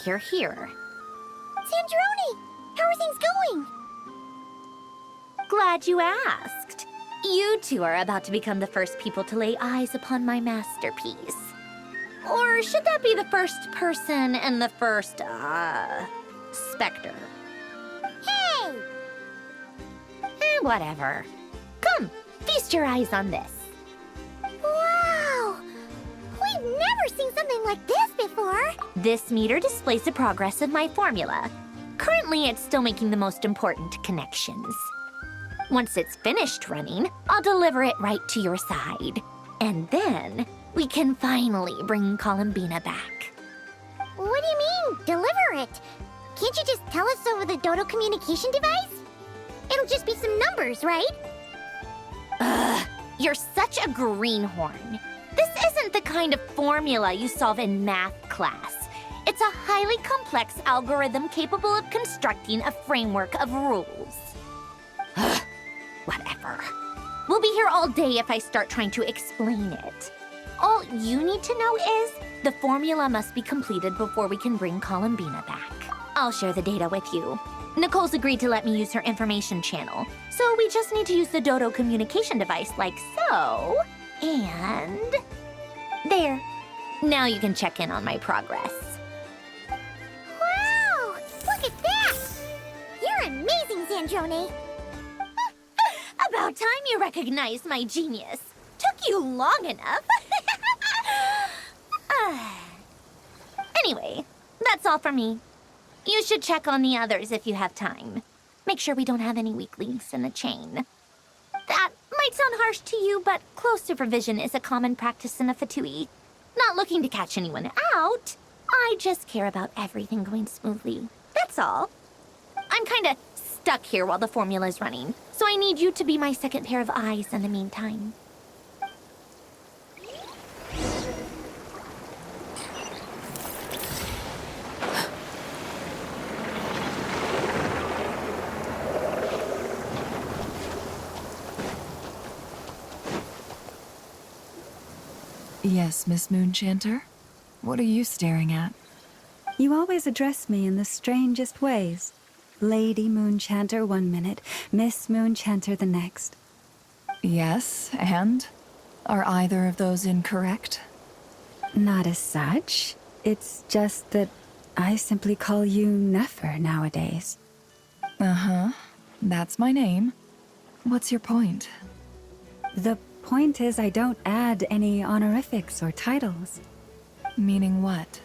you're here. Sandrone! How are things going? Glad you asked. You two are about to become the first people to lay eyes upon my masterpiece. Or should that be the first person and the first, specter? Hey! Whatever. Come, feast your eyes on this. Wow! We've never seen something like this before! This meter displays the progress of my formula. Currently, it's still making the most important connections. Once it's finished running, I'll deliver it right to your side. And then, we can finally bring Columbina back. What do you mean, deliver it? Can't you just tell us over the Dodo communication device? It'll just be some numbers, right? Ugh, you're such a greenhorn. This isn't the kind of formula you solve in math class. It's a highly complex algorithm capable of constructing a framework of rules. Ugh, whatever. We'll be here all day if I start trying to explain it. All you need to know is the formula must be completed before we can bring Columbina back. I'll share the data with you. Nicole's agreed to let me use her information channel, so we just need to use the Dodo communication device like so. And... there. Now you can check in on my progress. Wow! Look at that! You're amazing, Sandrone! About time you recognized my genius. Took you long enough. Anyway, that's all for me. You should check on the others if you have time. Make sure we don't have any weak links in the chain. That might sound harsh to you, but close supervision is a common practice in the Fatui. Not looking to catch anyone out. I just care about everything going smoothly. That's all. I'm kinda stuck here while the formula's running, so I need you to be my second pair of eyes in the meantime. Yes, Miss Moonchanter? What are you staring at? You always address me in the strangest ways. Lady Moonchanter 1 minute, Miss Moonchanter the next. Yes, and? Are either of those incorrect? Not as such. It's just that I simply call you Nefer nowadays. Uh-huh. That's my name. What's your point? The point is I don't add any honorifics or titles. Meaning what?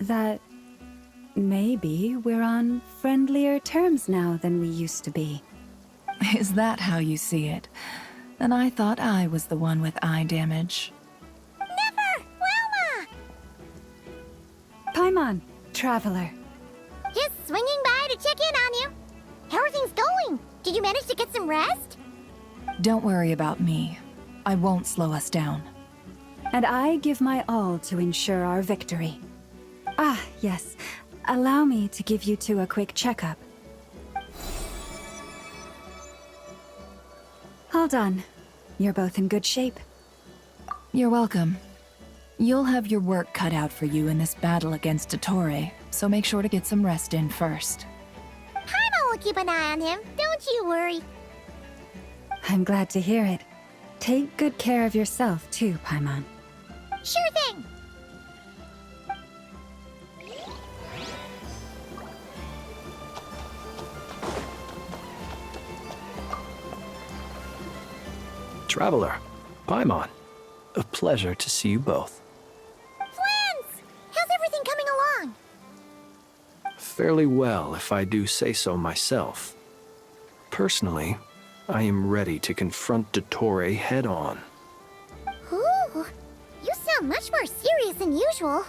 That maybe we're on friendlier terms now than we used to be. Is that how you see it? Then I thought I was the one with eye damage. Never! Wilma! Paimon, traveler. Just swinging by to check in on you. How are things going? Did you manage to get some rest? Don't worry about me. I won't slow us down. And I give my all to ensure our victory. Ah, yes. Allow me to give you two a quick checkup. All done. You're both in good shape. You're welcome. You'll have your work cut out for you in this battle against Dottore, so make sure to get some rest in first. Paimon will keep an eye on him. Don't you worry. I'm glad to hear it. Take good care of yourself, too, Paimon. Sure thing. Traveler, Paimon, a pleasure to see you both. Flans! How's everything coming along? Fairly well, if I do say so myself. Personally, I am ready to confront Dottore head-on. Ooh, you sound much more serious than usual.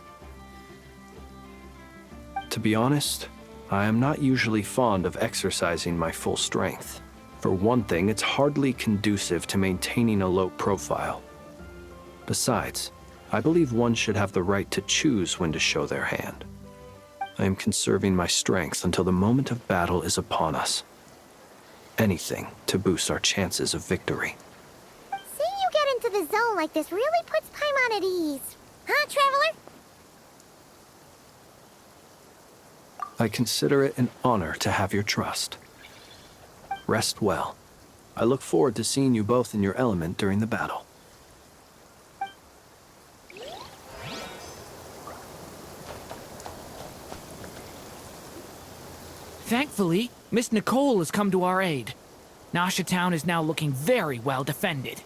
To be honest, I am not usually fond of exercising my full strength. For one thing, it's hardly conducive to maintaining a low profile. Besides, I believe one should have the right to choose when to show their hand. I am conserving my strength until the moment of battle is upon us. Anything to boost our chances of victory. Seeing you get into the zone like this really puts Paimon at ease. Huh, Traveler? I consider it an honor to have your trust. Rest well. I look forward to seeing you both in your element during the battle. Thankfully, Miss Nicole has come to our aid. Nasha Town is now looking very well defended.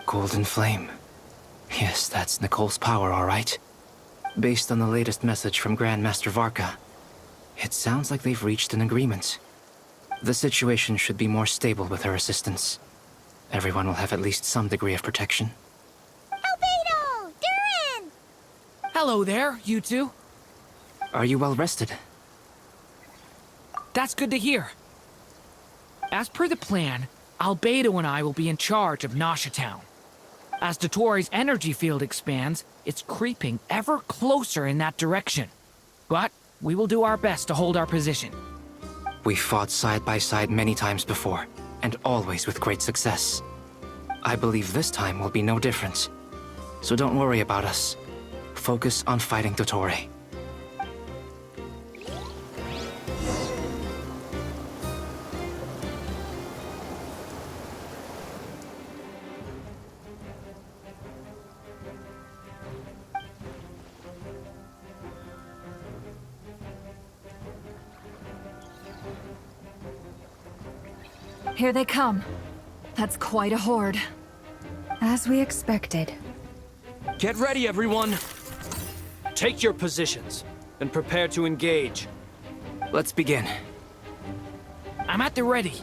Golden Flame. Yes, that's Nicole's power, all right. Based on the latest message from Grandmaster Varka, it sounds like they've reached an agreement. The situation should be more stable with her assistance. Everyone will have at least some degree of protection. Albedo! Durin! Hello there, you two. Are you well rested? That's good to hear. As per the plan, Albedo and I will be in charge of Nasha Town. As Dottore's energy field expands, it's creeping ever closer in that direction. But we will do our best to hold our position. We fought side by side many times before, and always with great success. I believe this time will be no different. So don't worry about us. Focus on fighting Dottore. Here they come. That's quite a horde. As we expected. Get ready, everyone! Take your positions, and prepare to engage. Let's begin. I'm at the ready.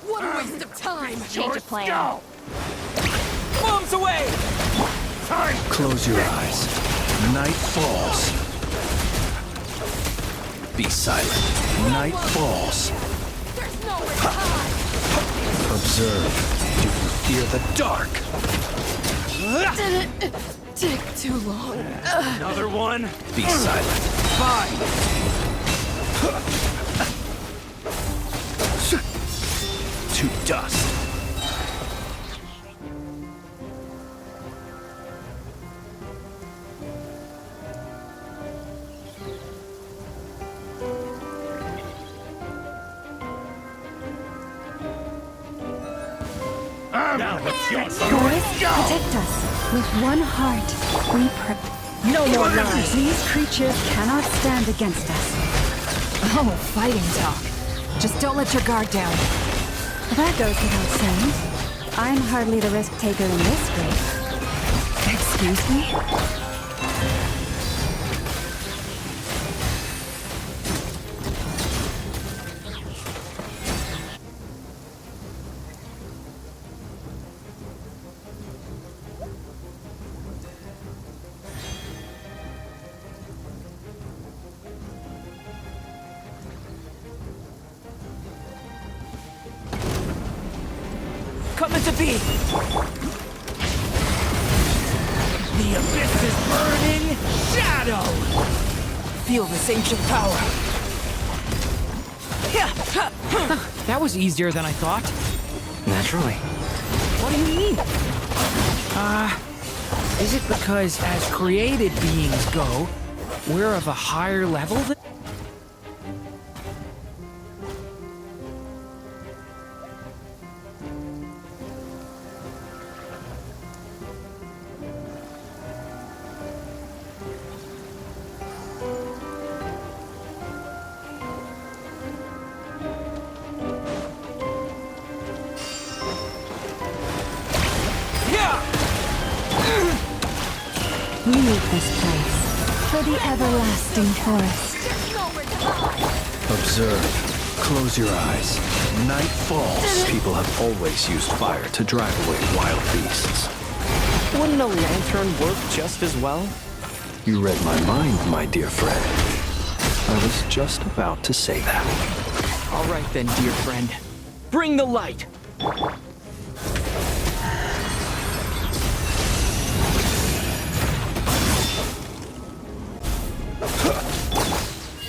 What a waste of time! Change of plan. Bombs away! Close your eyes. Night falls. Be silent. Night falls. There's nowhere to hide! Observe. Do you fear the dark? Did it take too long? Another one. Be silent. Fine. To dust. Doris, protect us. With one heart, we No more lies. These creatures cannot stand against us. Oh, fighting talk. Just don't let your guard down. That goes without saying. I'm hardly the risk taker in this group. Excuse me? Coming to be! The abyss is burning! Shadow! Feel this ancient power. That was easier than I thought. Naturally. What do you mean? Is it because as created beings go, we're of a higher level than... We leave this place for the everlasting forest. Observe. Close your eyes. Night falls. People have always used fire to drive away wild beasts. Wouldn't a lantern work just as well? You read my mind, my dear friend. I was just about to say that. All right then, dear friend. Bring the light!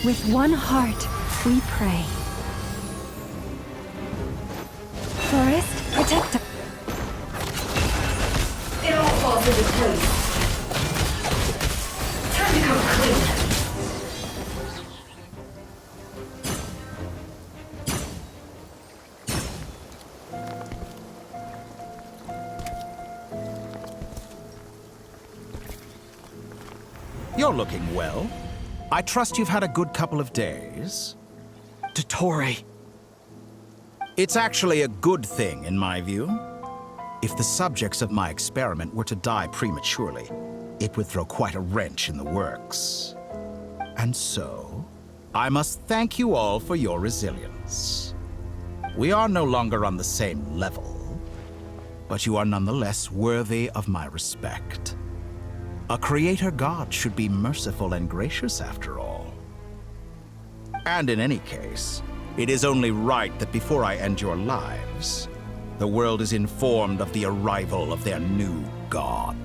With one heart, we pray. Forest, protect us. It all falls into place. Time to come clean. You're looking well. I trust you've had a good couple of days. Dottore! It's actually a good thing, in my view. If the subjects of my experiment were to die prematurely, it would throw quite a wrench in the works. And so, I must thank you all for your resilience. We are no longer on the same level, but you are nonetheless worthy of my respect. A creator god should be merciful and gracious after all. And in any case, it is only right that before I end your lives, the world is informed of the arrival of their new god.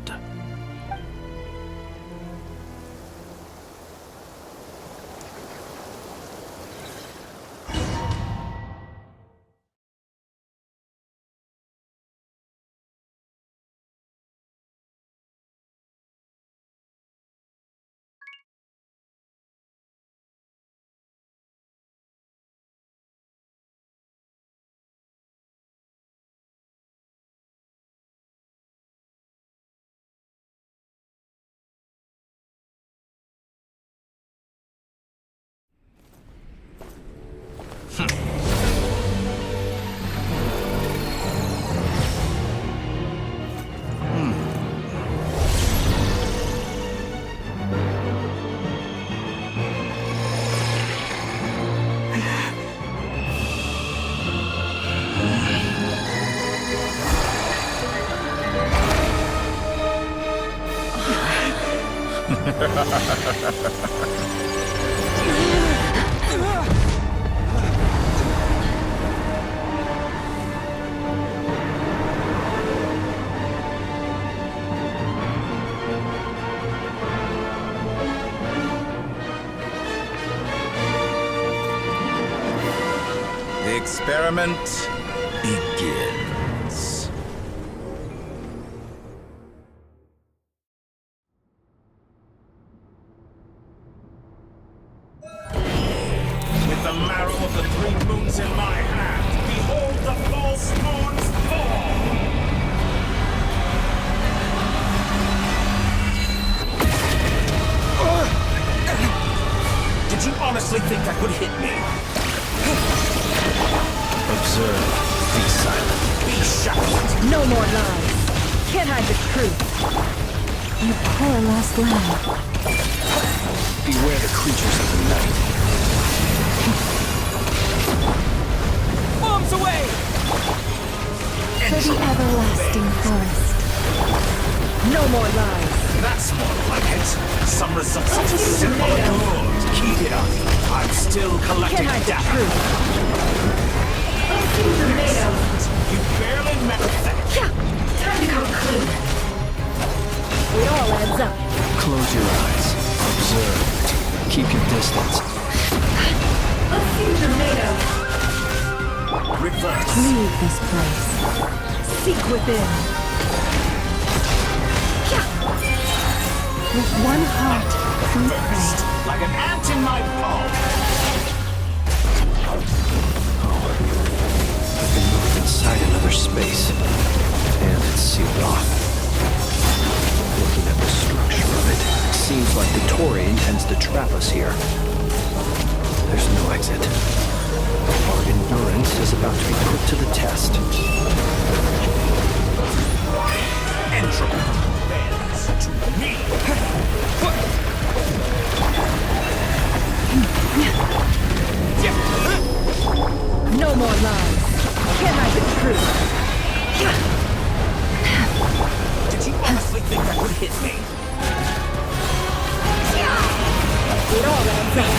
The experiment begins. With the marrow of the three moons in my hand, behold the false moons fall! Did you honestly think that would hit me? Observe. Be silent. Be shocked. No more lies. Can't hide the truth. Your poor lost lamb. Beware the creatures of the night. Bombs away! For the everlasting forest. No more lies. That's more like it. Some results are simple and good. Keep it up. I'm still collecting Can't hide the data. truth. You barely met that. Time to come clean. It all adds up. Close your eyes. Observe. Keep your distance. Let's see what you're made of. Reverse. Leave this place. Seek within. With one heart, we pray. Like an ant in my palm. I've been moved inside another space, and it's sealed off. Looking at the structure of it, it seems like Dottore intends to trap us here. There's no exit. Our endurance is about to be put to the test. Entropy bends to me. No more lies. Can't hide the truth. Did you honestly think that would hit me? It all adds up.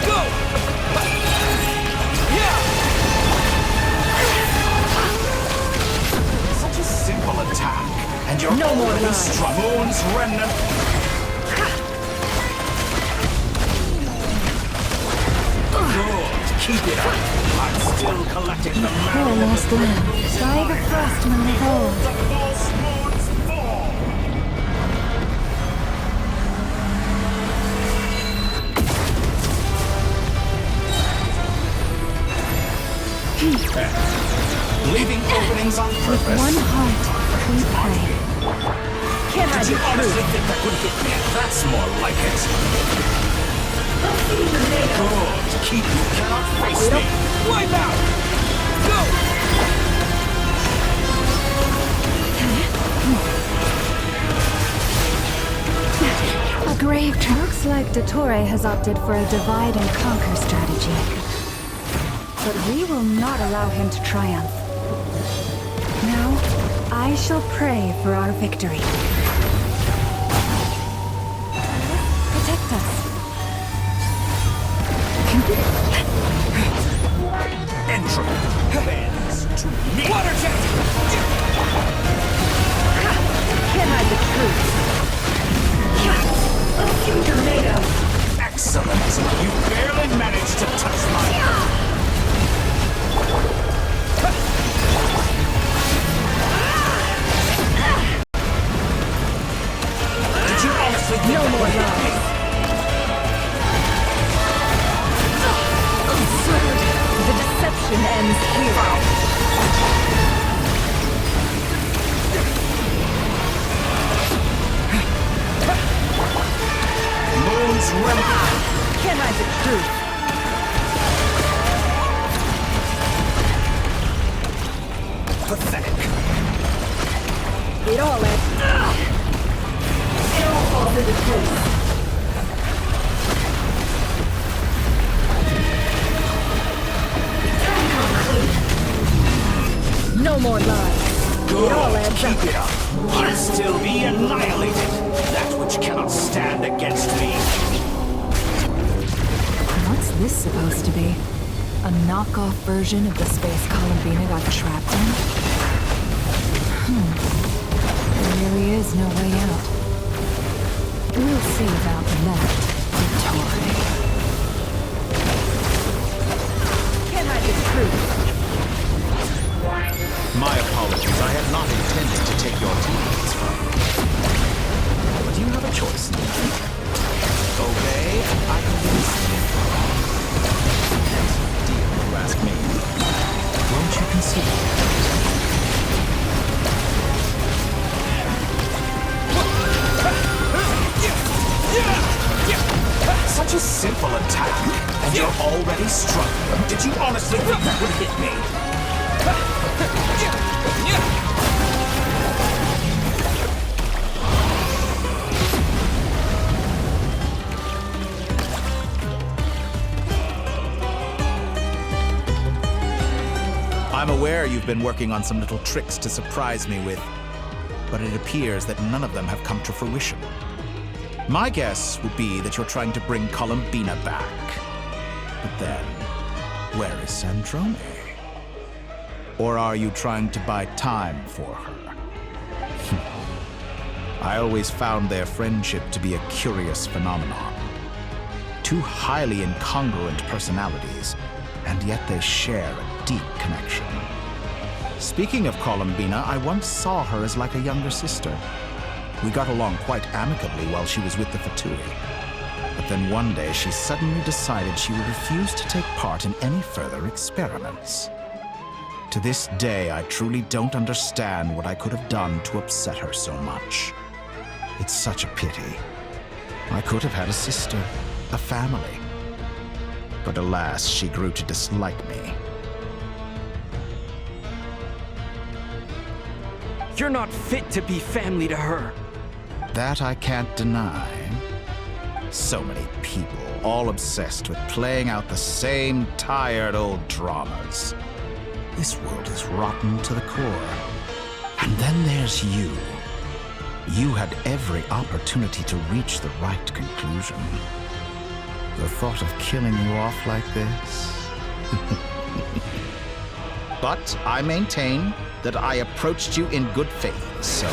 Go! Such a simple attack, and you're No already struck. Moon's remnant. Good. Keep it up. I'm still collecting the Poor lost land. By the frostman of old. The false moon's fall. Leaving openings on purpose. One heart, we pray. Did you honestly think that would hit me? That's more like it. Good. Keep you cannot face me. Wipe out! Go! A grave looks like Dottore has opted for a divide and conquer strategy. But we will not allow him to triumph. Now, I shall pray for our victory. Protect us. Entry bends to me. Water jet! Can't hide the truth. A future made of. Excellent! You barely managed to touch my... Did you honestly think No more that lies. Absurd! The deception ends here. Moon's remnant? Can't hide the truth. Pathetic. It all ends. It all falls into place. Time to come clean. No more lies. Good. all adds Keep it up. I'll still be annihilated. That which cannot stand against me. What's this supposed to be? A knockoff version of the space Columbina got trapped in? There really is no way out. We'll see about that, Dottore. Can't hide the truth. My apologies. I had not intended to take your teammates from you. But you have a choice now. Obey, and I can release you. Deal, you ask me. Won't you consider it? Such a simple attack, and you're already struggling. Did you honestly think that would hit me? I'm aware you've been working on some little tricks to surprise me with, but it appears that none of them have come to fruition. My guess would be that you're trying to bring Columbina back. But then, where is Sandrone? Or are you trying to buy time for her? I always found their friendship to be a curious phenomenon. Two highly incongruent personalities, and yet they share a deep connection. Speaking of Columbina, I once saw her as like a younger sister. We got along quite amicably while she was with the Fatui. But then one day she suddenly decided she would refuse to take part in any further experiments. To this day, I truly don't understand what I could have done to upset her so much. It's such a pity. I could have had a sister, a family. But alas, she grew to dislike me. You're not fit to be family to her. That I can't deny. So many people, all obsessed with playing out the same tired old dramas. This world is rotten to the core. And then there's you. You had every opportunity to reach the right conclusion. The thought of killing you off like this? But I maintain that I approached you in good faith, so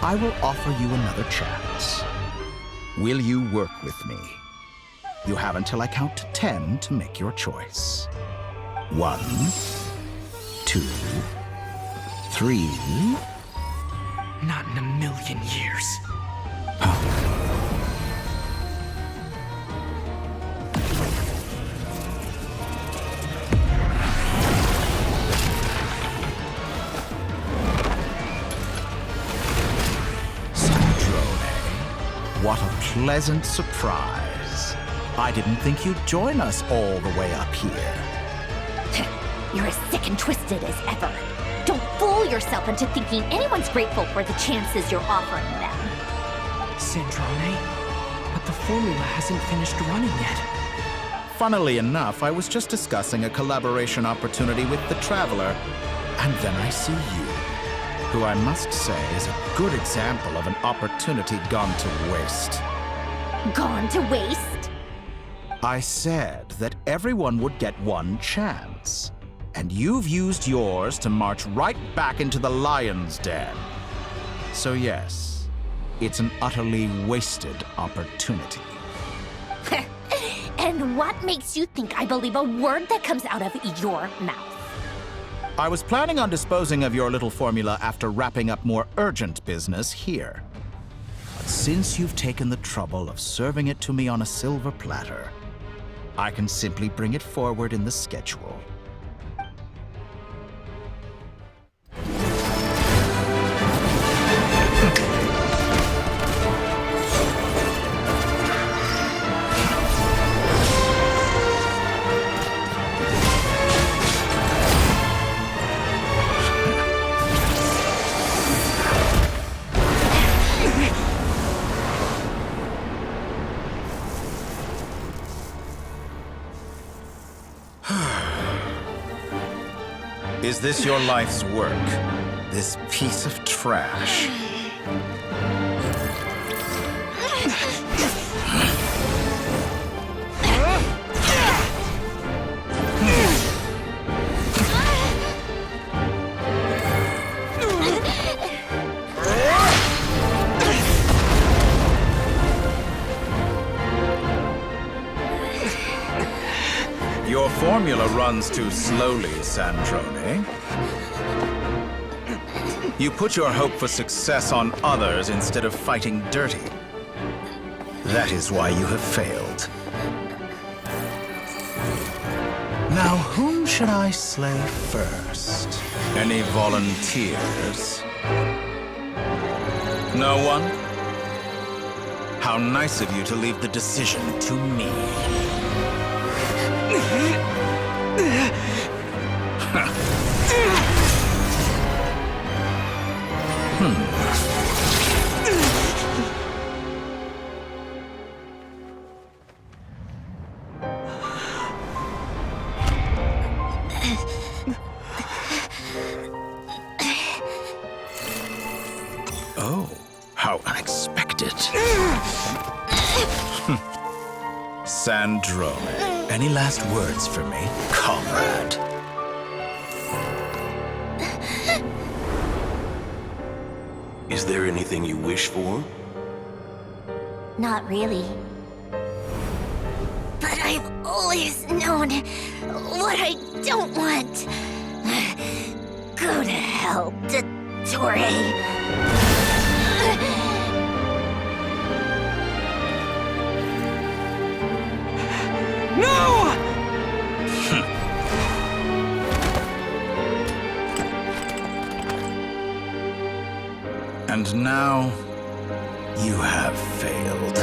I will offer you another chance. Will you work with me? You have until I count to 10 to make your choice. 1, 2, 3. Not in a million years. What a pleasant surprise. I didn't think you'd join us all the way up here. You're as sick and twisted as ever. Don't fool yourself into thinking anyone's grateful for the chances you're offering them. Sandrone? But the formula hasn't finished running yet. Funnily enough, I was just discussing a collaboration opportunity with the Traveler, and then I see you, who I must say is a good example of an opportunity gone to waste. Gone to waste? I said that everyone would get one chance, and you've used yours to march right back into the lion's den. So yes, it's an utterly wasted opportunity. And what makes you think I believe a word that comes out of your mouth? I was planning on disposing of your little formula after wrapping up more urgent business here. But since you've taken the trouble of serving it to me on a silver platter, I can simply bring it forward in the schedule. Is this your life's work? This piece of trash? Your formula runs too slowly, Sandrone. You put your hope for success on others instead of fighting dirty. That is why you have failed. Now, whom should I slay first? Any volunteers? No one? How nice of you to leave the decision to me. Oh, how unexpected. Sandrone, any last words for me, comrade? Is there anything you wish for? Not really. But I've always known what I don't want. Go to hell, Dottore. No! And now, you have failed.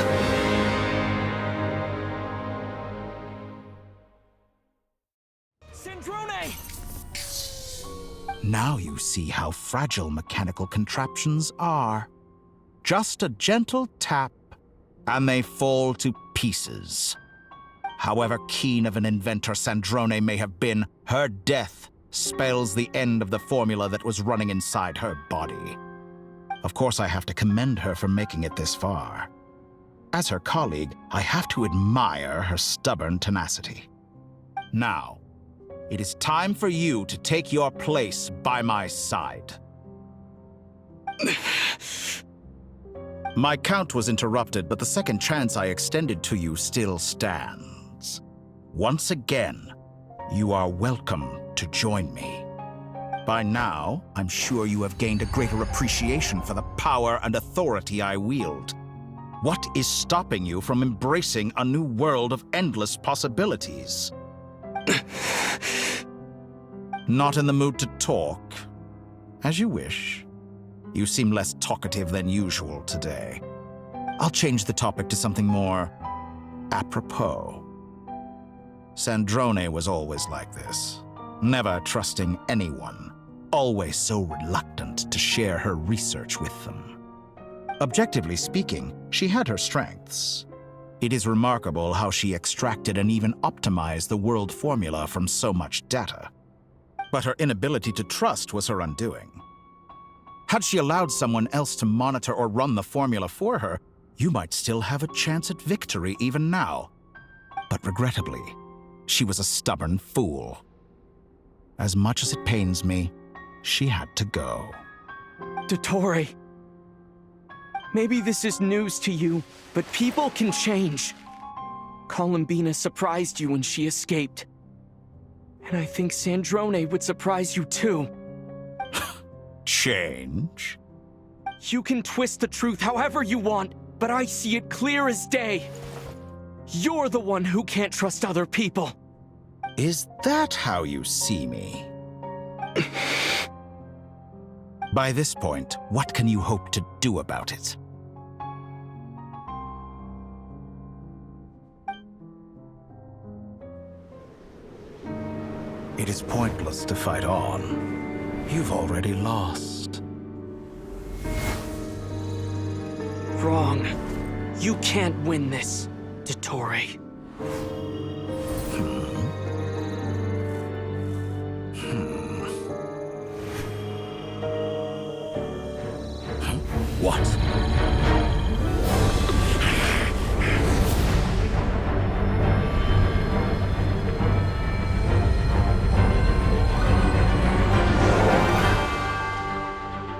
Sandrone! Now you see how fragile mechanical contraptions are. Just a gentle tap, and they fall to pieces. However keen of an inventor Sandrone may have been, her death spells the end of the formula that was running inside her body. Of course, I have to commend her for making it this far. As her colleague, I have to admire her stubborn tenacity. Now, it is time for you to take your place by my side. My count was interrupted, but the second chance I extended to you still stands. Once again, you are welcome to join me. By now, I'm sure you have gained a greater appreciation for the power and authority I wield. What is stopping you from embracing a new world of endless possibilities? Not in the mood to talk? As you wish. You seem less talkative than usual today. I'll change the topic to something more apropos. Sandrone was always like this, never trusting anyone, always so reluctant to share her research with them. Objectively speaking, she had her strengths. It is remarkable how she extracted and even optimized the world formula from so much data. But her inability to trust was her undoing. Had she allowed someone else to monitor or run the formula for her, you might still have a chance at victory even now. But regrettably, she was a stubborn fool. As much as it pains me, she had to go. Dottore, maybe this is news to you, but people can change. Columbina surprised you when she escaped. And I think Sandrone would surprise you too. Change? You can twist the truth however you want, but I see it clear as day. You're the one who can't trust other people. Is that how you see me? By this point, what can you hope to do about it? It is pointless to fight on. You've already lost. Wrong. You can't win this, Dottore. What?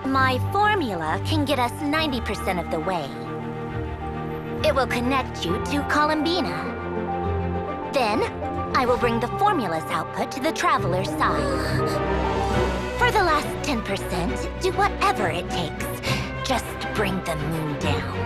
My formula can get us 90% of the way. It will connect you to Columbina. Then, I will bring the formula's output to the Traveler's side. For the last 10%, do whatever it takes. Just bring the moon down.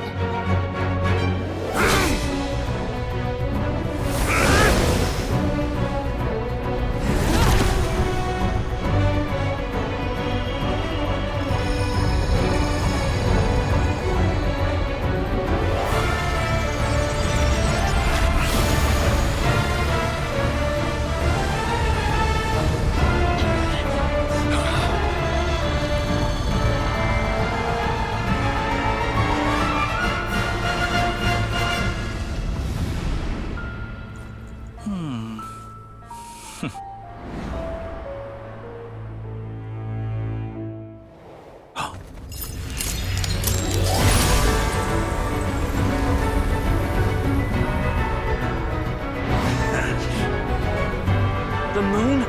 The moon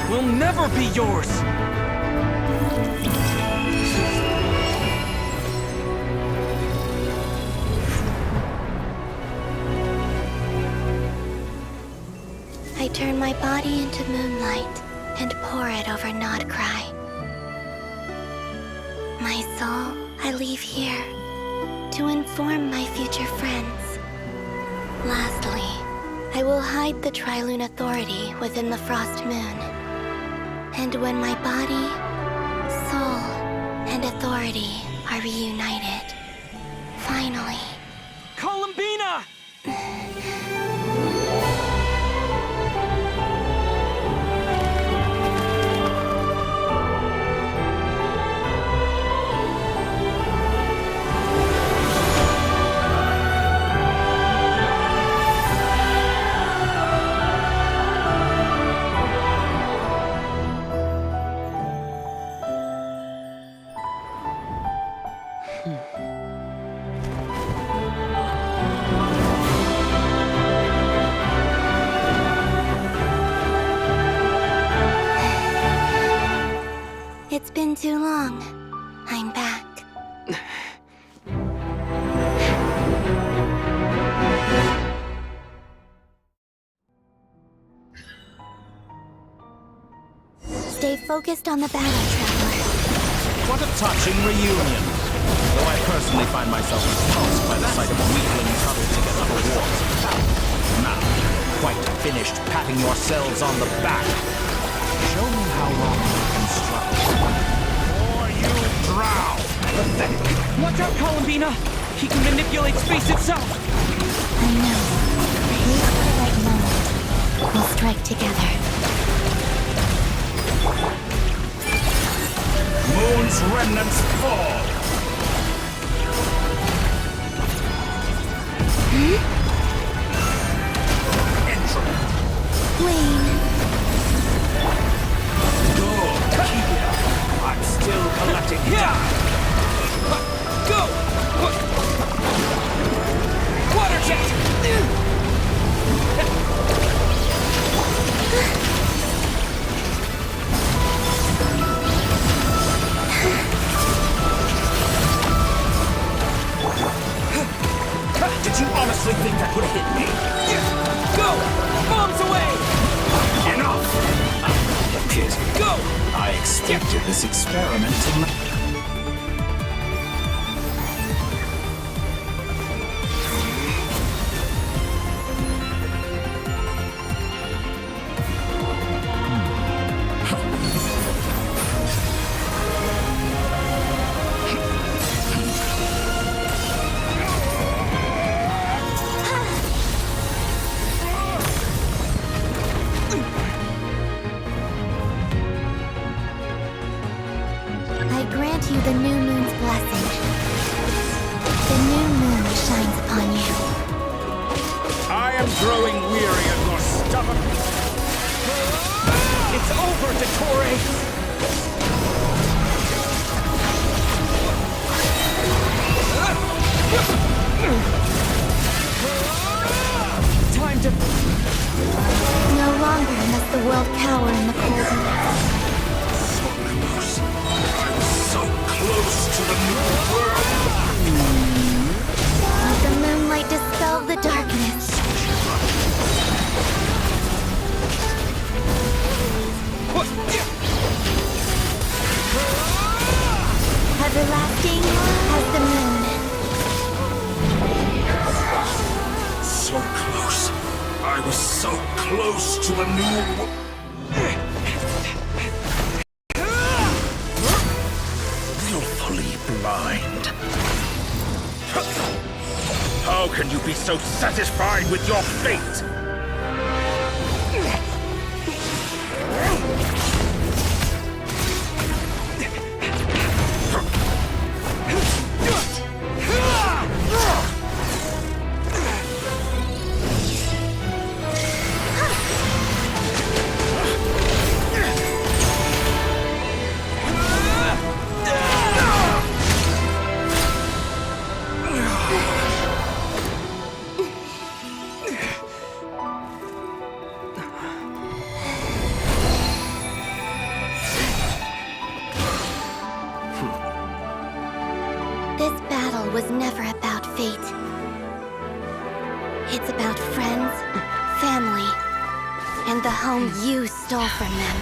will never be yours! I turn my body into moonlight and pour it over Nodcry. My soul I leave here to inform my future friends. Lastly, I will hide the Trilune Authority within the Frost Moon. And when my body, soul, and authority are reunited, finally... Columbina! It's been too long. I'm back. focused on the battle, Traveler. What a touching reunion. Though I personally find myself repulsed by the sight of weaklings huddled together for wars. Now, quite finished patting yourselves on the back. Show me how long you can struggle. Or you drown! Pathetic! Watch out, Columbina! He can manipulate space itself! I know. Wait for the right moment. We'll strike together. Moon's remnants fall! Wayne. Good. Keep it up. I'm still collecting data. Go! Water jet! Did you honestly think that would hit me? Go! Bombs away! Enough! Kid. Go! I expected this experiment to... I grant you the new moon's blessing. The new moon shines upon you. I am growing weary of your stubborn... It's over, Dottore! Time to... No longer must the world cower in the cold night. So close. I was so close to the new world. Let the moonlight dispel the darkness. Everlasting as the moon. So close. I was so close to the new world. Willfully blind. How can you be so satisfied with your fate? This battle was never about fate. It's about friends, family, and the home you stole from them.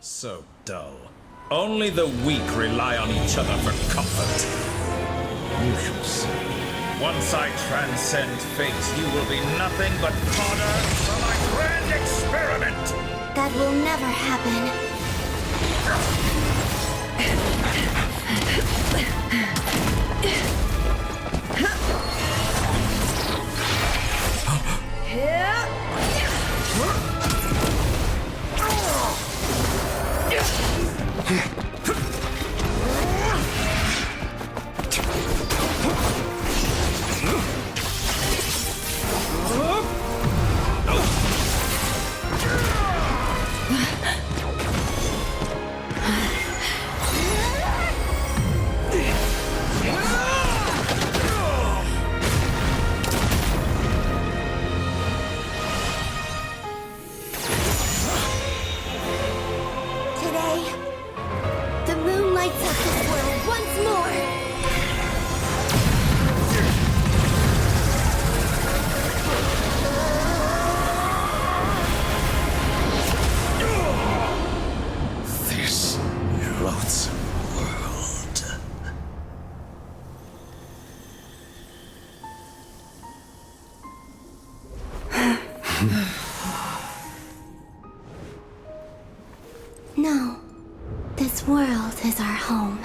So dull. Only the weak rely on each other for comfort. You shall see. Once I transcend fate, you will be nothing but fodder for my grand experiment! That will never happen. No. This world is our home.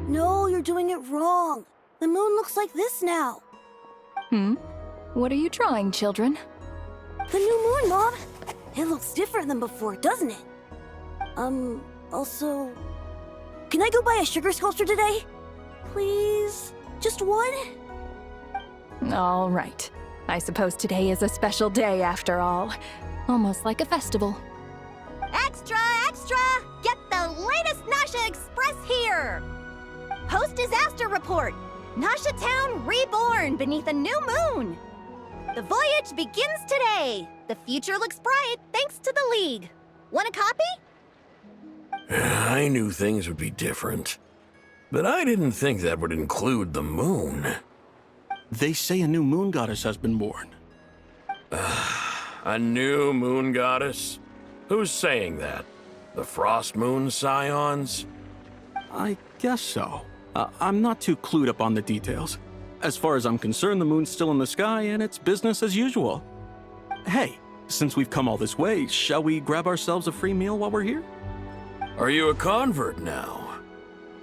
No, you're doing it wrong. The moon looks like this now. What are you drawing, children? The new moon, Mom. It looks different than before, doesn't it? Also... Can I go buy a sugar sculpture today? Please? Just one? All right. I suppose today is a special day after all. Almost like a festival. Extra, extra! Get the latest Nasha Express here! Post-disaster report! Nasha Town reborn beneath a new moon! The voyage begins today! The future looks bright thanks to the League. Want a copy? I knew things would be different, but I didn't think that would include the moon. They say a new moon goddess has been born. A new moon goddess? Who's saying that? The Frost Moon Scions? I guess so. I'm not too clued up on the details. As far as I'm concerned, the moon's still in the sky and it's business as usual. Hey, since we've come all this way, shall we grab ourselves a free meal while we're here? Are you a convert now?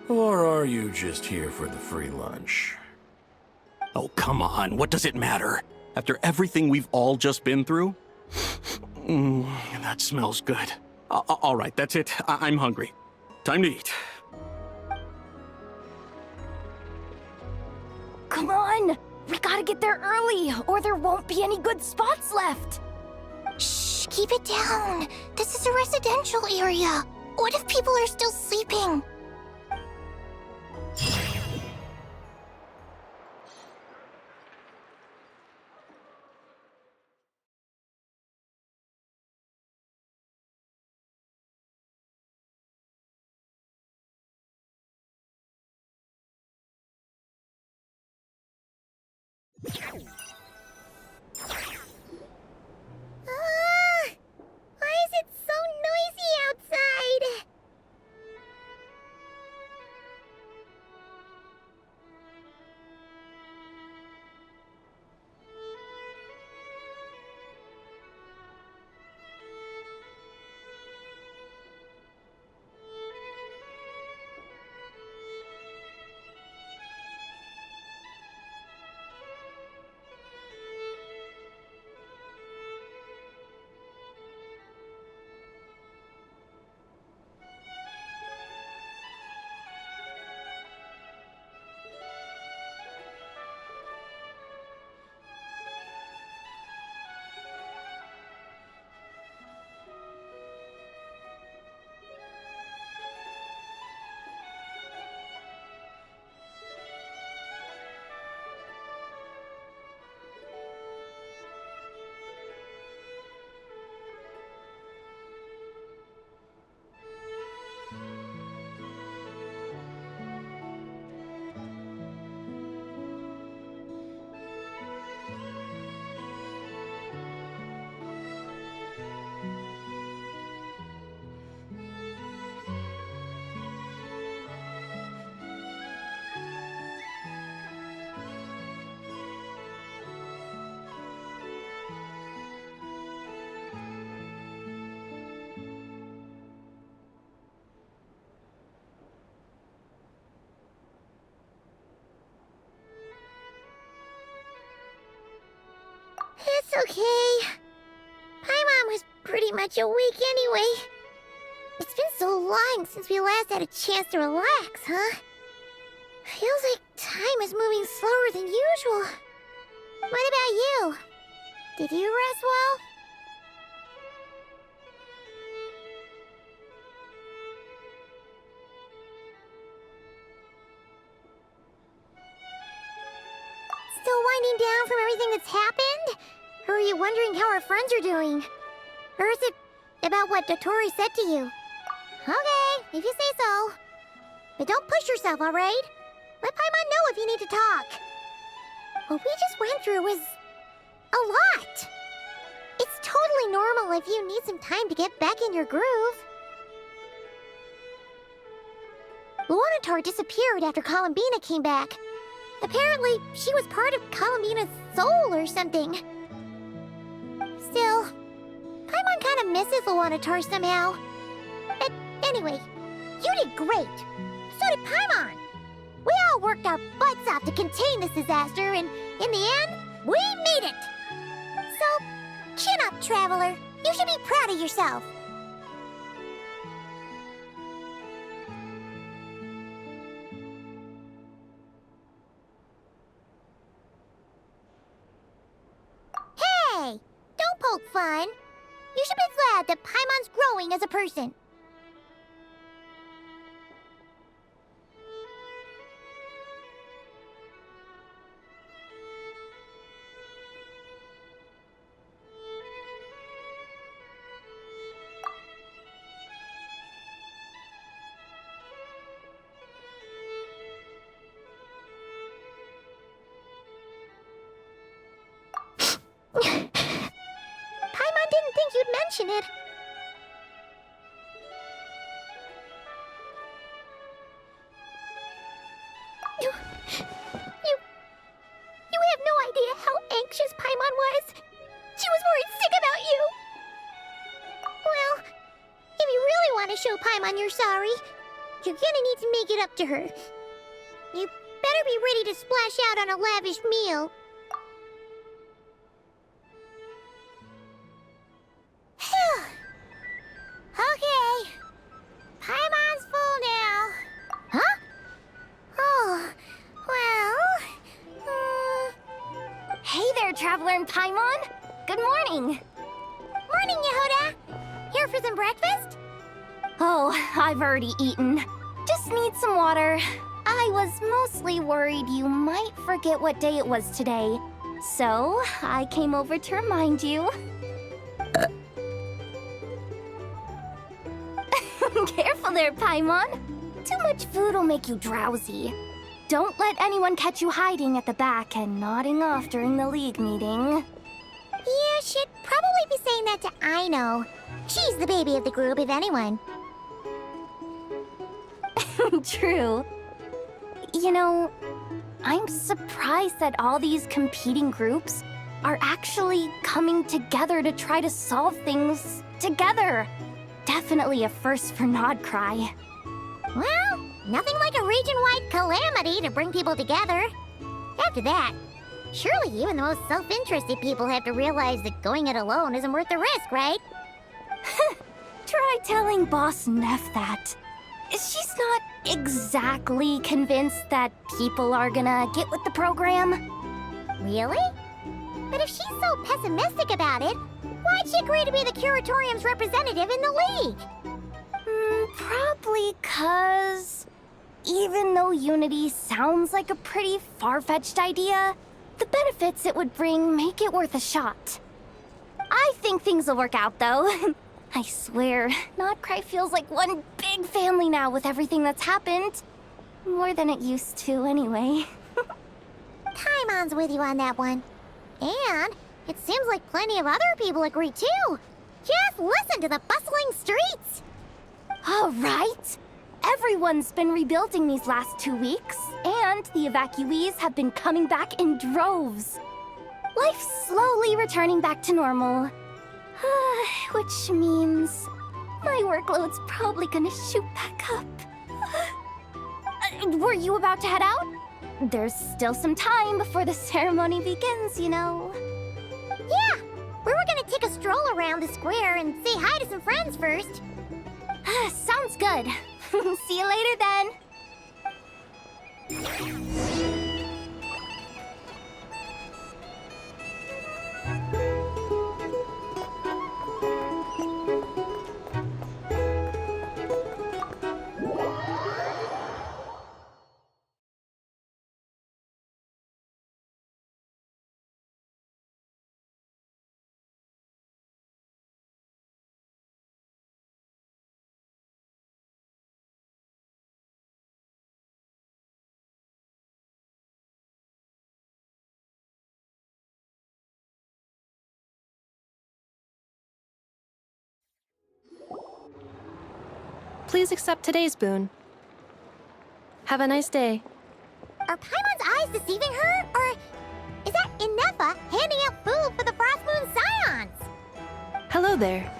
Or are you just here for the free lunch? Oh, come on, what does it matter? After everything we've all just been through? That smells good. All right, that's it. I'm hungry. Time to eat. Come on! We gotta get there early, or there won't be any good spots left! Shh, keep it down. This is a residential area. What if people are still sleeping? Why is it so noisy outside? It's okay. Paimon was pretty much awake anyway. It's been so long since we last had a chance to relax, huh? Feels like time is moving slower than usual. What about you? Did you rest well? Still winding down from everything that's happened? Or are you wondering how our friends are doing? Or is it about what Dottore said to you? Okay, if you say so. But don't push yourself, alright? Let Paimon know if you need to talk. What we just went through was a lot. It's totally normal if you need some time to get back in your groove. Luanatar disappeared after Columbina came back. Apparently, she was part of Columbina's soul or something. Still, Paimon kind of misses Luanatar somehow. But anyway, you did great. So did Paimon. We all worked our butts off to contain this disaster, and in the end, we made it. So, chin up, Traveler. You should be proud of yourself. Hey, don't poke fun. You should be glad that Paimon's growing as a person. Paimon didn't think you'd mention it. You have no idea how anxious Paimon was. She was worried sick about you. Well, if you really want to show Paimon you're sorry, you're gonna need to make it up to her. You better be ready to splash out on a lavish meal. Okay. Paimon's full now. Huh? Oh, well... Hey there, Traveler and Paimon. Good morning. Morning, Yehuda. Here for some breakfast? Oh, I've already eaten. Just need some water. I was mostly worried you might forget what day it was today. So, I came over to remind you. Careful there, Paimon. Too much food will make you drowsy. Don't let anyone catch you hiding at the back and nodding off during the league meeting. Yeah, she'd probably be saying that to Aino. She's the baby of the group, if anyone. True. You know, I'm surprised that all these competing groups are actually coming together to try to solve things together. Definitely a first for Nodcry. Well, nothing like a region-wide calamity to bring people together. After that, surely even the most self-interested people have to realize that going it alone isn't worth the risk, right? Try telling Boss Neff that. She's not exactly convinced that people are gonna get with the program. Really? But if she's so pessimistic about it, why'd she agree to be the Curatorium's representative in the league? Probably 'cause... even though Unity sounds like a pretty far-fetched idea, the benefits it would bring make it worth a shot. I think things will work out, though. I swear, Nodcry feels like one big family now with everything that's happened. More than it used to, anyway. Paimon's with you on that one. And it seems like plenty of other people agree, too. Just listen to the bustling streets. All right. Everyone's been rebuilding these last 2 weeks, and the evacuees have been coming back in droves. Life's slowly returning back to normal. Which means my workload's probably gonna shoot back up. Were you about to head out? There's still some time before the ceremony begins, you know. Yeah, we were gonna take a stroll around the square and say hi to some friends first. Sounds good. See you later then. Please accept today's boon. Have a nice day. Are Paimon's eyes deceiving her? Or is that Inefa handing out food for the Frost Moon Scions? Hello there.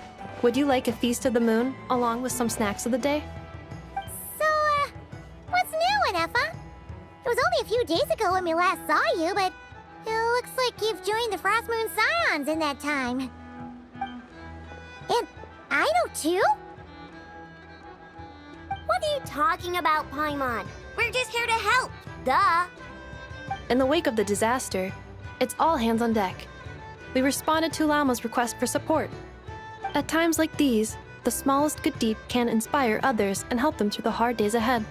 Would you like a feast of the moon, along with some snacks of the day? So, what's new, Inefa? It was only a few days ago when we last saw you, but it looks like you've joined the Frost Moon Scions in that time. And I know too? What are you talking about, Paimon? We're just here to help. Duh. In the wake of the disaster, it's all hands on deck. We responded to Lama's request for support. At times like these, the smallest good deed can inspire others and help them through the hard days ahead.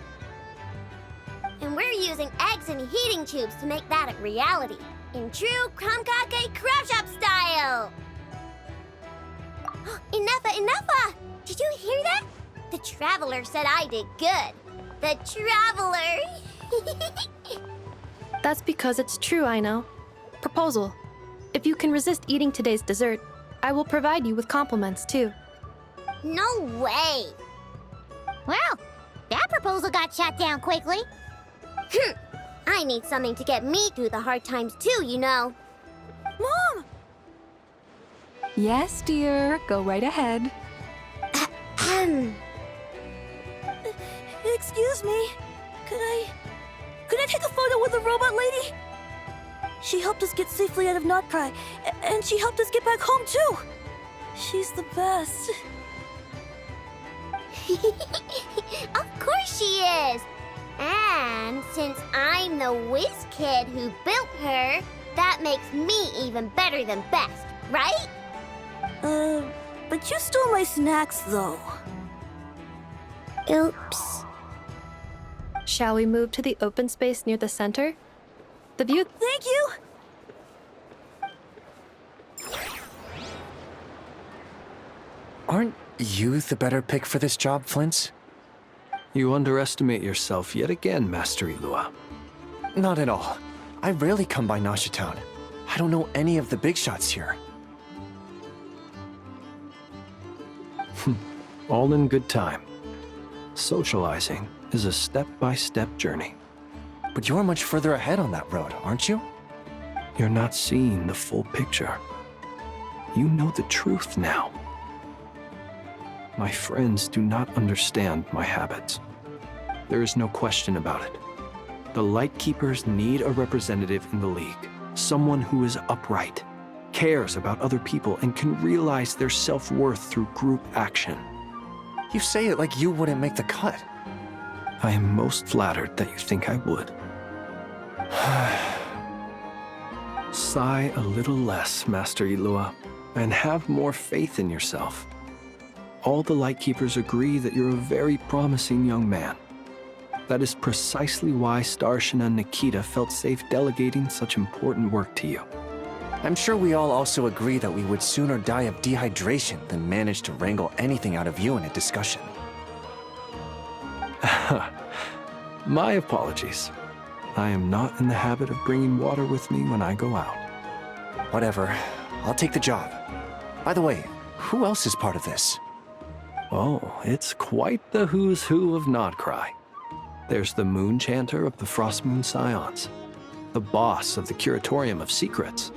And we're using eggs and heating tubes to make that a reality. In true Kromkake Craft Shop style! Inefa! Did you hear that? The Traveler said I did good. The Traveler! That's because it's true, I know. Proposal. If you can resist eating today's dessert, I will provide you with compliments, too. No way! Well, that proposal got shot down quickly. I need something to get me through the hard times too, you know. Mom! Yes, dear. Go right ahead. Excuse me. Could I take a photo with the robot lady? She helped us get safely out of Notcry, and she helped us get back home too. She's the best. Of course she is! And since I'm the whiz kid who built her, that makes me even better than best, right? But you stole my snacks though. Oops. Shall we move to the open space near the center? The view— Thank you! Aren't you the better pick for this job, Flint? You underestimate yourself yet again, Master Ilua. Not at all. I rarely come by Nasha Town. I don't know any of the big shots here. All in good time. Socializing is a step-by-step journey. But you're much further ahead on that road, aren't you? You're not seeing the full picture. You know the truth now. My friends do not understand my habits. There is no question about it. The Lightkeepers need a representative in the League. Someone who is upright, cares about other people, and can realize their self-worth through group action. You say it like you wouldn't make the cut. I am most flattered that you think I would. Sigh a little less, Master Ilua, and have more faith in yourself. All the Lightkeepers agree that you're a very promising young man. That is precisely why Starshina and Nikita felt safe delegating such important work to you. I'm sure we all also agree that we would sooner die of dehydration than manage to wrangle anything out of you in a discussion. My apologies. I am not in the habit of bringing water with me when I go out. Whatever. I'll take the job. By the way, who else is part of this? Oh, it's quite the who's who of Notcry. There's the Moon Chanter of the Frost Moon Scions, the boss of the Curatorium of Secrets,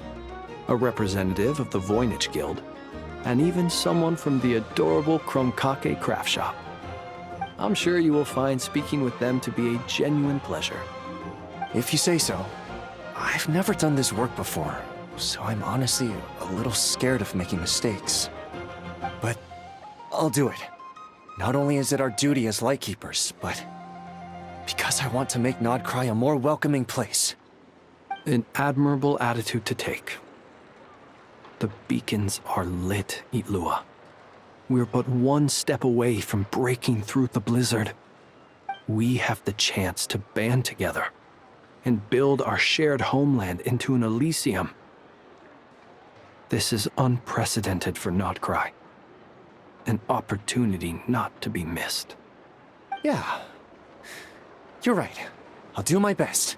a representative of the Voynich Guild, and even someone from the adorable Kromkake Craft Shop. I'm sure you will find speaking with them to be a genuine pleasure. If you say so. I've never done this work before. so I'm honestly a little scared of making mistakes. But I'll do it. Not only is it our duty as Lightkeepers, but because I want to make Nodcry a more welcoming place. An admirable attitude to take. The beacons are lit, Itlua. We're but one step away from breaking through the blizzard. We have the chance to band together and build our shared homeland into an Elysium. This is unprecedented for Nodcry. An opportunity not to be missed. Yeah. You're right. I'll do my best.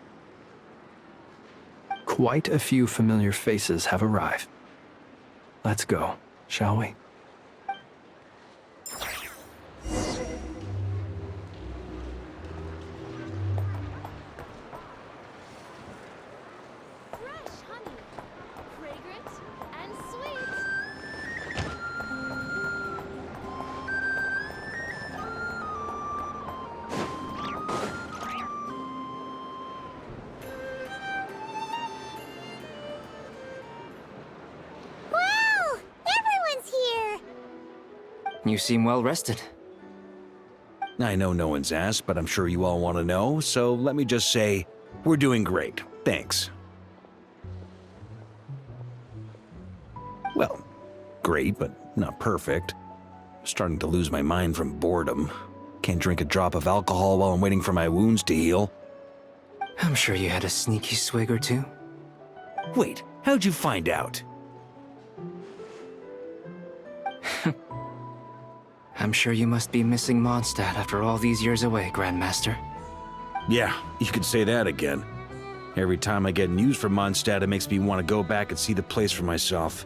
Quite a few familiar faces have arrived. Let's go, shall we? You seem well rested. I know no one's asked, but I'm sure you all want to know, so let me just say, we're doing great. Thanks. Well, great, but not perfect. Starting to lose my mind from boredom. Can't drink a drop of alcohol while I'm waiting for my wounds to heal. I'm sure you had a sneaky swig or two. Wait, how'd you find out? I'm sure you must be missing Mondstadt after all these years away, Grandmaster. Yeah, you could say that again. Every time I get news from Mondstadt, it makes me want to go back and see the place for myself.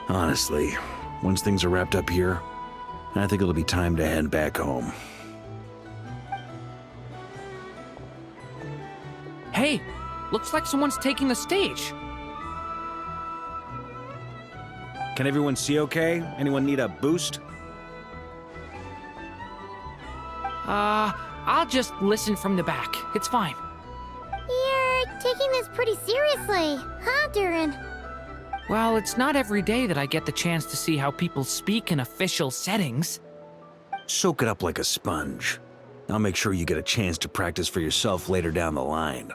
Honestly, once things are wrapped up here, I think it'll be time to head back home. Hey, looks like someone's taking the stage. Can everyone see okay? Anyone need a boost? I'll just listen from the back. It's fine. You're taking this pretty seriously, huh, Durin? Well, it's not every day that I get the chance to see how people speak in official settings. Soak it up like a sponge. I'll make sure you get a chance to practice for yourself later down the line.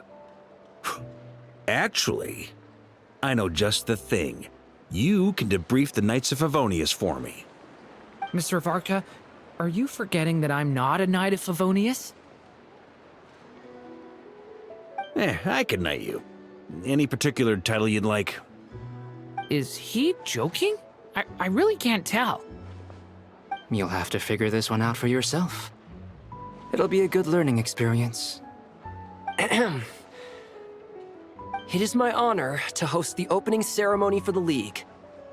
Actually, I know just the thing. You can debrief the Knights of Favonius for me. Mr. Varka, are you forgetting that I'm not a Knight of Favonius? I can knight you. Any particular title you'd like? Is he joking? I really can't tell. You'll have to figure this one out for yourself. It'll be a good learning experience. It is my honor to host the opening ceremony for the League,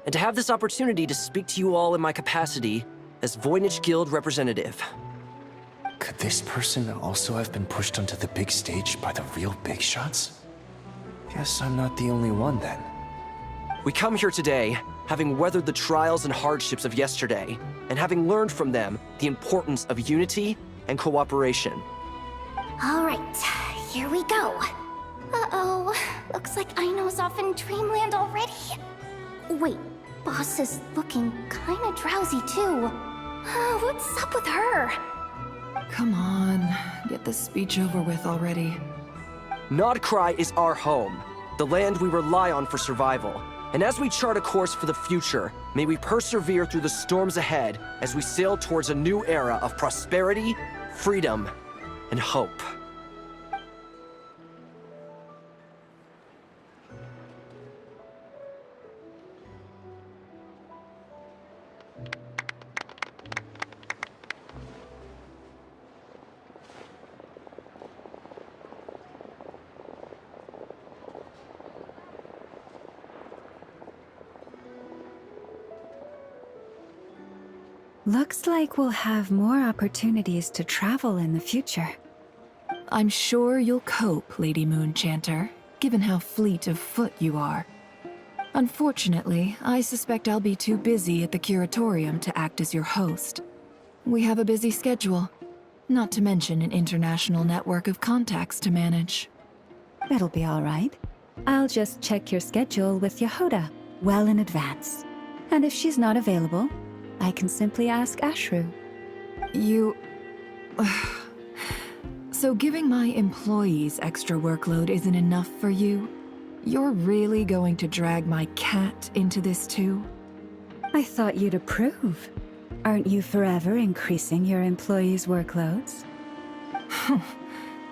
and to have this opportunity to speak to you all in my capacity as Voynich Guild representative. Could this person also have been pushed onto the big stage by the real big shots? Guess I'm not the only one then. We come here today, having weathered the trials and hardships of yesterday, and having learned from them the importance of unity and cooperation. All right, here we go. Uh-oh, looks like Aino's off in Dreamland already. Wait, Boss is looking kinda drowsy too. What's up with her? Come on, get this speech over with already. Nodcry is our home, the land we rely on for survival. And as we chart a course for the future, may we persevere through the storms ahead as we sail towards a new era of prosperity, freedom, and hope. Looks like we'll have more opportunities to travel in the future. I'm sure you'll cope, Lady Moonchanter, given how fleet of foot you are. Unfortunately, I suspect I'll be too busy at the Curatorium to act as your host. We have a busy schedule, not to mention an international network of contacts to manage. That'll be all right. I'll just check your schedule with Yehoda well in advance. And if she's not available, I can simply ask Ashru. You... So giving my employees extra workload isn't enough for you? You're really going to drag my cat into this too? I thought you'd approve. Aren't you forever increasing your employees' workloads?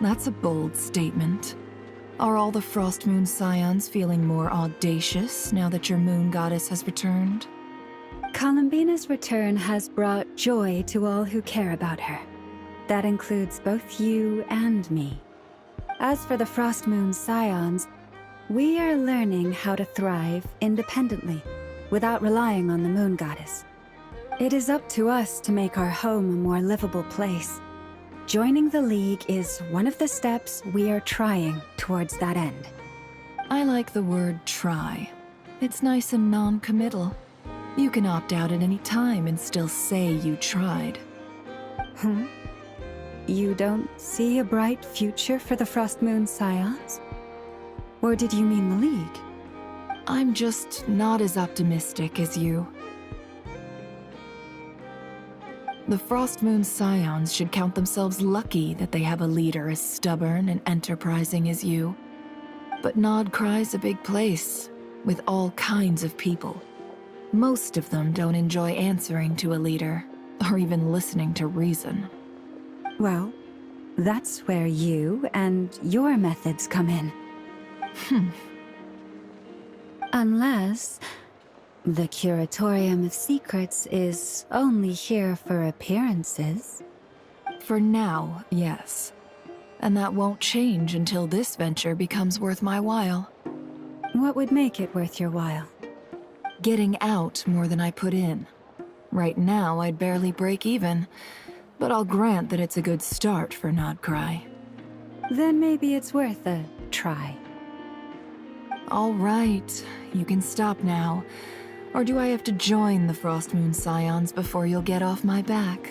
That's a bold statement. Are all the Frost Moon Scions feeling more audacious now that your moon goddess has returned? Columbina's return has brought joy to all who care about her. That includes both you and me. As for the Frost Moon Scions, we are learning how to thrive independently, without relying on the moon goddess. It is up to us to make our home a more livable place. Joining the League is one of the steps we are trying towards that end. I like the word try. It's nice and non-committal. You can opt out at any time and still say you tried. You don't see a bright future for the Frost Moon Scions? Or did you mean the League? I'm just not as optimistic as you. The Frost Moon Scions should count themselves lucky that they have a leader as stubborn and enterprising as you. But Nodcry's a big place, with all kinds of people. Most of them don't enjoy answering to a leader, or even listening to reason. Well, that's where you and your methods come in. Unless the Curatorium of Secrets is only here for appearances. For now, yes. And that won't change until this venture becomes worth my while. What would make it worth your while? Getting out more than I put in. Right now, I'd barely break even, but I'll grant that it's a good start for Nodcry. Then maybe it's worth a try. All right, you can stop now. Or do I have to join the Frost Moon Scions before you'll get off my back?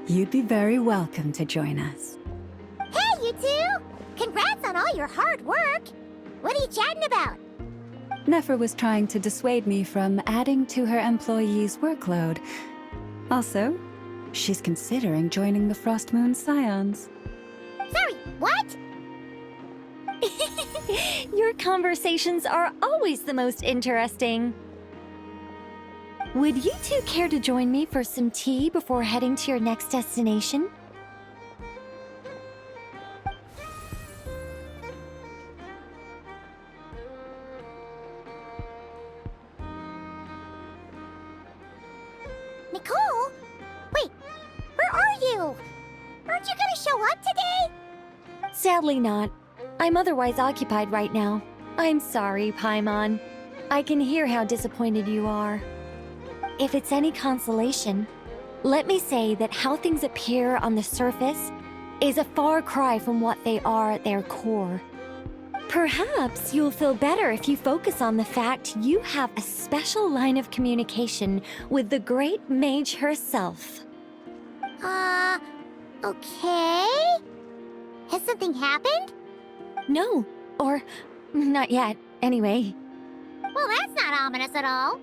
You'd be very welcome to join us. Hey, you two! Congrats on all your hard work! What are you chatting about? Nefer was trying to dissuade me from adding to her employees' workload. Also, she's considering joining the Frost Moon Scions. Sorry, what? Your conversations are always the most interesting. Would you two care to join me for some tea before heading to your next destination? Nicole? Wait, where are you? Aren't you gonna show up today? Sadly not. I'm otherwise occupied right now. I'm sorry, Paimon. I can hear how disappointed you are. If it's any consolation, let me say that how things appear on the surface is a far cry from what they are at their core. Perhaps you'll feel better if you focus on the fact you have a special line of communication with the great mage herself. Okay? Has something happened? No, or not yet, anyway. Well, that's not ominous at all.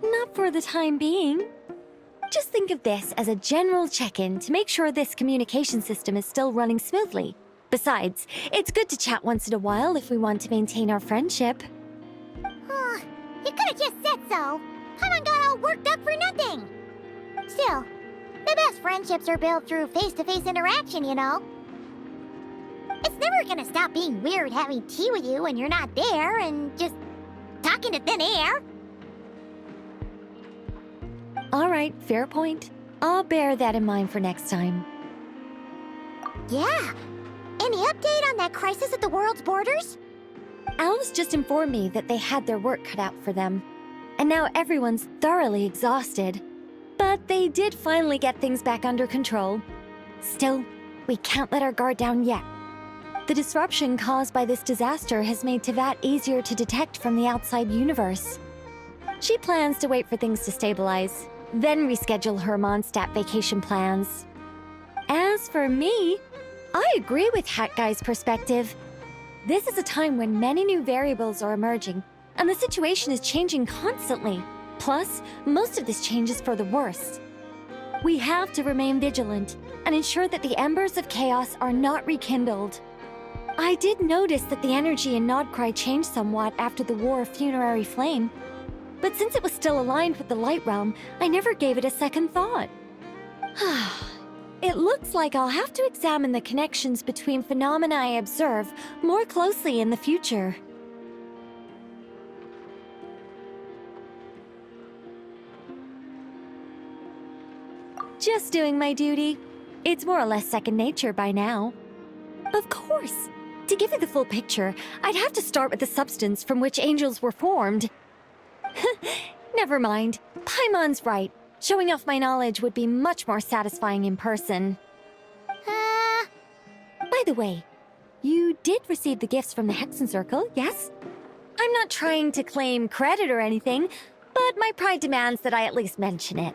Not for the time being. Just think of this as a general check-in to make sure this communication system is still running smoothly. Besides, it's good to chat once in a while if we want to maintain our friendship. You could have just said so. Paimon got all worked up for nothing. Still, the best friendships are built through face-to-face interaction, you know. It's never gonna stop being weird having tea with you when you're not there and just talking to thin air. All right, fair point. I'll bear that in mind for next time. Yeah. Any update on that crisis at the world's borders? Alice just informed me that they had their work cut out for them. And now everyone's thoroughly exhausted. But they did finally get things back under control. Still, we can't let our guard down yet. The disruption caused by this disaster has made Teyvat easier to detect from the outside universe. She plans to wait for things to stabilize, then reschedule her Mondstadt vacation plans. As for me, I agree with Hat Guy's perspective. This is a time when many new variables are emerging, and the situation is changing constantly. Plus, most of this change is for the worse. We have to remain vigilant and ensure that the embers of chaos are not rekindled. I did notice that the energy in Nodcry changed somewhat after the War of Funerary Flame, but since it was still aligned with the Light Realm, I never gave it a second thought. It looks like I'll have to examine the connections between phenomena I observe more closely in the future. Just doing my duty. It's more or less second nature by now. Of course. To give you the full picture, I'd have to start with the substance from which angels were formed. Never mind. Paimon's right. Showing off my knowledge would be much more satisfying in person. By the way, you did receive the gifts from the Hexen Circle, yes? I'm not trying to claim credit or anything, but my pride demands that I at least mention it.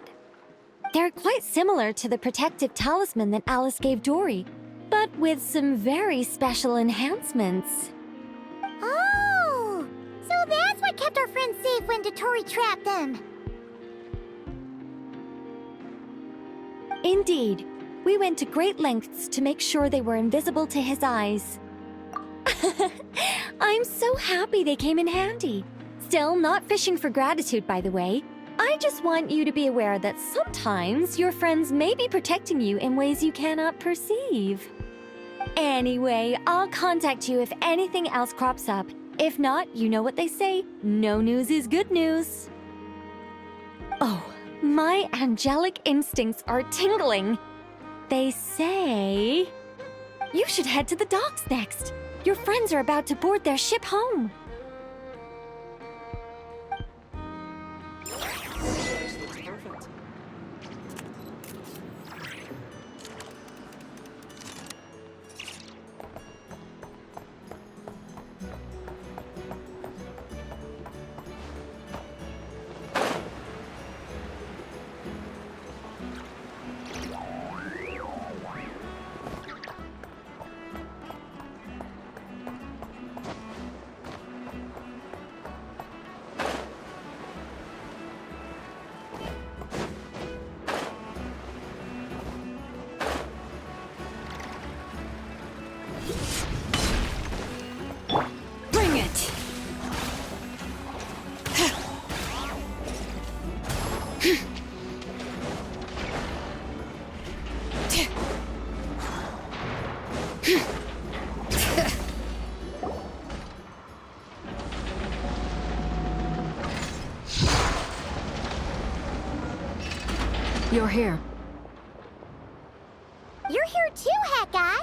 They're quite similar to the protective talisman that Alice gave Dory, but with some very special enhancements. Oh! So that's what kept our friends safe when Dottore trapped them. Indeed. We went to great lengths to make sure they were invisible to his eyes. I'm so happy they came in handy. Still, not fishing for gratitude, by the way. I just want you to be aware that sometimes your friends may be protecting you in ways you cannot perceive. Anyway, I'll contact you if anything else crops up. If not, you know what they say, no news is good news. Oh, my angelic instincts are tingling. They say... you should head to the docks next. Your friends are about to board their ship home. You're here. You're here too, Hat Guy!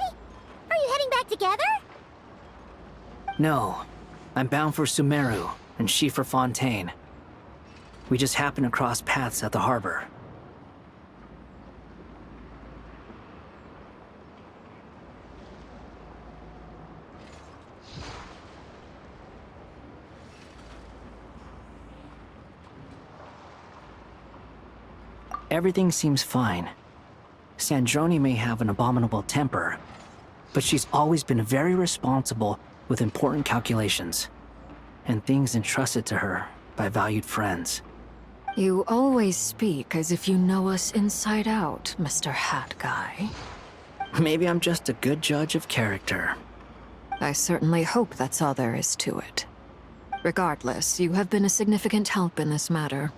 Are you heading back together? No. I'm bound for Sumeru, and she for Fontaine. We just happened to cross paths at the harbor. Everything seems fine. Sandrone may have an abominable temper, but she's always been very responsible with important calculations, and things entrusted to her by valued friends. You always speak as if you know us inside out, Mr. Hat Guy. Maybe I'm just a good judge of character. I certainly hope that's all there is to it. Regardless, you have been a significant help in this matter.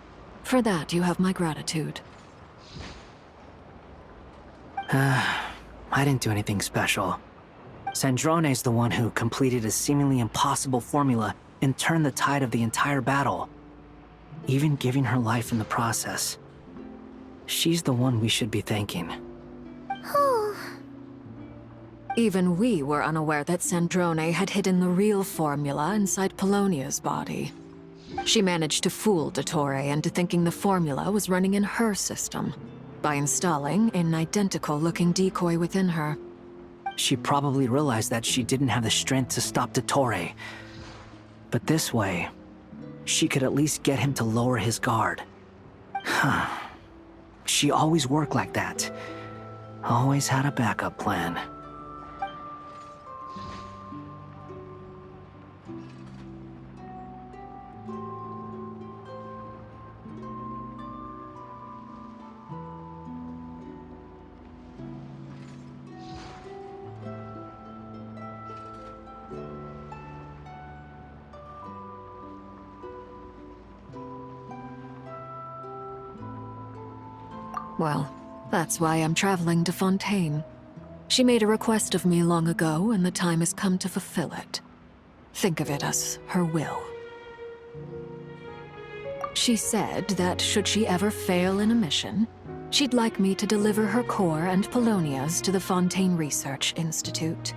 For that, you have my gratitude. I didn't do anything special. Sandrone's the one who completed a seemingly impossible formula and turned the tide of the entire battle, even giving her life in the process. She's the one we should be thanking. Even we were unaware that Sandrone had hidden the real formula inside Polonia's body. She managed to fool Dottore into thinking the formula was running in her system by installing an identical-looking decoy within her. She probably realized that she didn't have the strength to stop Dottore. But this way, she could at least get him to lower his guard. She always worked like that. Always had a backup plan. Well, that's why I'm traveling to Fontaine. She made a request of me long ago, and the time has come to fulfill it. Think of it as her will. She said that should she ever fail in a mission, she'd like me to deliver her core and Polonia's to the Fontaine Research Institute.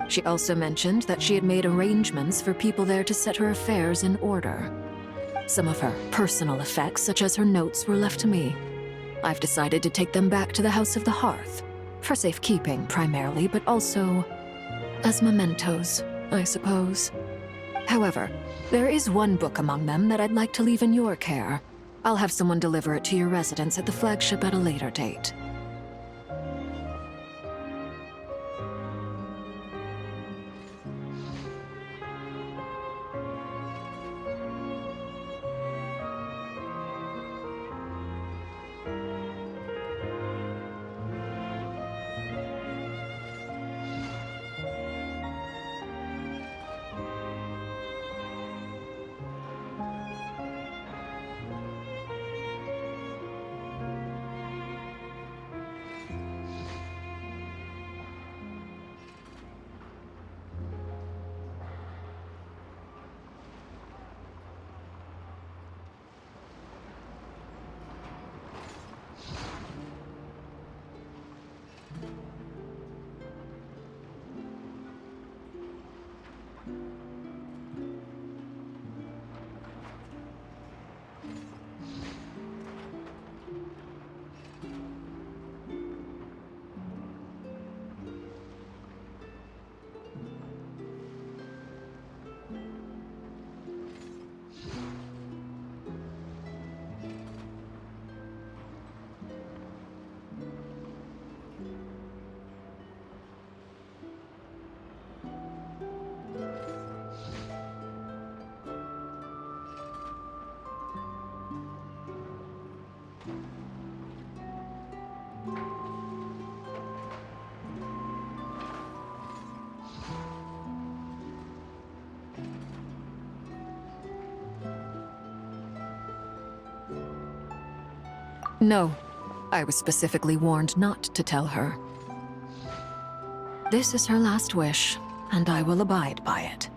She also mentioned that she had made arrangements for people there to set her affairs in order. Some of her personal effects, such as her notes, were left to me. I've decided to take them back to the House of the Hearth, for safekeeping primarily, but also as mementos, I suppose. However, there is one book among them that I'd like to leave in your care. I'll have someone deliver it to your residence at the flagship at a later date. No, I was specifically warned not to tell her. This is her last wish, and I will abide by it.